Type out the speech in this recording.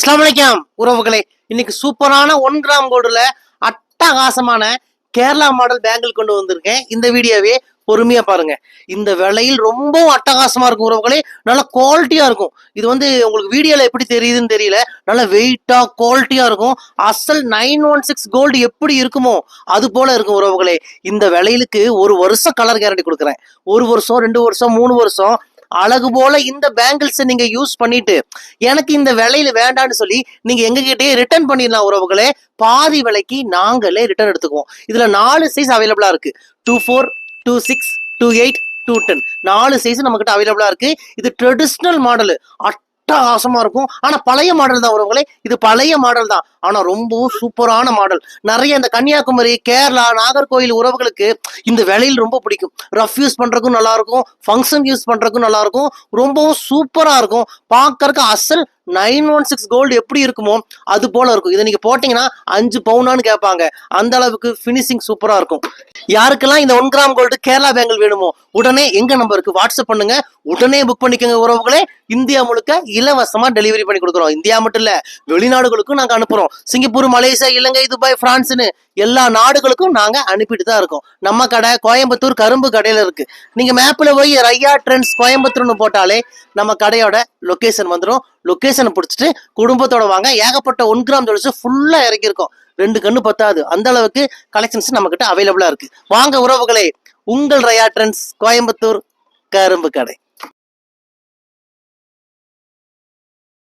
அஸ்ஸலாமு அலைக்கும் உறவுகளே, இன்னைக்கு சூப்பரான 1 கிராம் கோல்டுல அட்டகாசமான கேரளா மாடல் பேங்கிள் கொண்டு வந்திருக்கேன். இந்த வீடியோவே பொறுமையா பாருங்க. இந்த விலையில் ரொம்ப அட்டகாசமா இருக்கும் உறவுகளே, நல்ல குவாலிட்டியா இருக்கும். இது உங்களுக்கு வீடியோல எப்படி தெரியுதுன்னு தெரியல, நல்ல வெயிட்டா குவாலிட்டியா இருக்கும். அசல் 916 கோல்டு எப்படி இருக்குமோ அது போல இருக்கும் உறவுகளே. இந்த விலையிலுக்கு 1 வருஷம் கலர் கேரண்டி கொடுக்குறேன். 1 வருஷம் 2 வருஷம் 3 வருஷம் அழகு போல இந்த பேங்கிள்ஸ் நீங்க யூஸ் பண்ணிட்டு எனக்கு இந்த விலையில வேண்டான்னு சொல்லி நீங்க எங்க கிட்டே ரிட்டர்ன் பண்ணிடலாம் உறவுகளே. பாதி விலைக்கு நாங்களே ரிட்டர்ன் எடுத்துக்குவோம். இதுல 4 சைஸ் அவைலபிளா இருக்கு. 24, 26, 28, 210 4 சைஸ் நம்ம கிட்ட அவைலபிளா இருக்கு. இது ட்ரெடிஷனல் மாடல், அட்டகாசமா இருக்கும். ஆனா பழைய மாடல் தான் உறவுகளே. இது பழைய மாடல் தான், ஆனா ரொம்பவும் சூப்பரான மாடல். நிறைய இந்த கன்னியாகுமரி, கேரளா, நாகர்கோயில் உறவுகளுக்கு இந்த விலையில் ரொம்ப பிடிக்கும். ரஃப் யூஸ் பண்றதுக்கும் நல்லா இருக்கும், ஃபங்க்ஷன் யூஸ் பண்றதுக்கும் நல்லா இருக்கும். ரொம்பவும் சூப்பரா இருக்கும். பார்க்கறதுக்கு அசல் 916 கோல்டு எப்படி இருக்குமோ அது போல இருக்கும். இதை நீங்க போட்டீங்கன்னா 5 பவுனான்னு கேட்பாங்க. அந்த அளவுக்கு பினிஷிங் சூப்பரா இருக்கும். யாருக்கெல்லாம் இந்த 1 கிராம் கோல்டு கேரளா பேங்கிள் வேணுமோ உடனே எங்க நம்பருக்கு வாட்ஸ்அப் பண்ணுங்க, உடனே புக் பண்ணிக்கோங்க உறவுகளே. இந்தியா முழுக்க இலவசமா டெலிவரி பண்ணி கொடுக்குறோம். இந்தியா மட்டும் இல்ல, வெளிநாடுகளுக்கும் நாங்க அனுப்புறோம். சிங்கப்பூர், மலேசியா, இலங்கை, துபாய், பிரான்ஸ்னு எல்லா நாடுகளுக்கும் நாங்க அனுப்பிட்டு தான் இருக்கோம். நம்ம கடை கோயம்புத்தூர் கரும்பு கடையில இருக்கு. நீங்க மேப்ல போய் ரையா ட்ரெண்ட்ஸ் கோயம்புத்தூர்னு போட்டாலே நம்ம கடையோட லொகேஷன் வந்துடும். லொகேஷனை பிடிச்சிட்டு குடும்பத்தோட வாங்க. ஏகப்பட்ட 1 கிராம் ஜுவல்ஸ் ஃபுல்லா இறக்கியிருக்கோம். 2 கண்ணு பத்தாது, அந்த அளவுக்கு கலெக்ஷன்ஸ் நம்ம கிட்ட அவைலபிளா இருக்கு. வாங்க உறவுகளே, உங்கள் ரையா ட்ரெண்ட்ஸ் கோயம்புத்தூர் கரும்பு கடை.